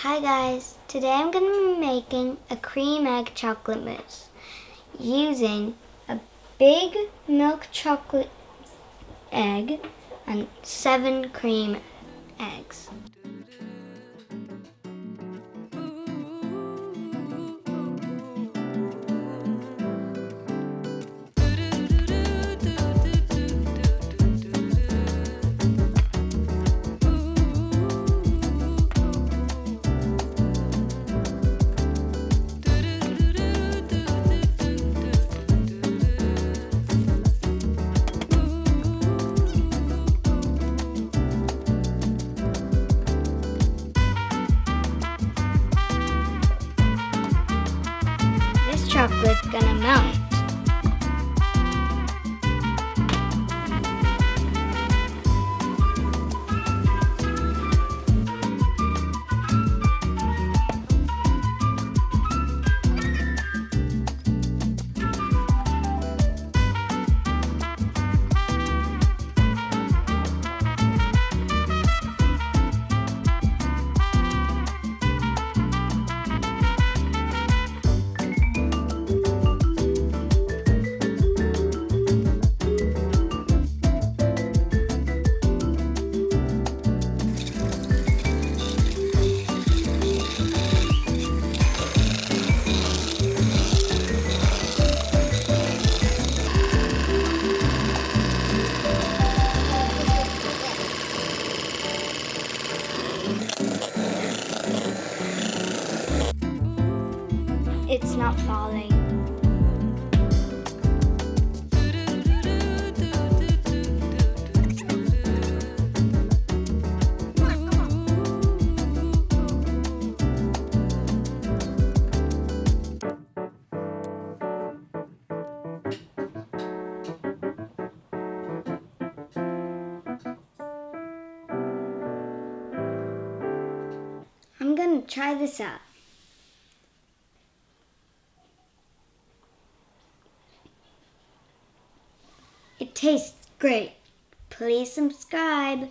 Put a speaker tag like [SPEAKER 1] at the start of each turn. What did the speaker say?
[SPEAKER 1] Hi guys, today I'm going to be making a cream egg chocolate mousse using a big milk chocolate egg and 7 cream eggs. This chocolate's gonna melt. It's not falling. I'm gonna try this out. It tastes great. Please subscribe.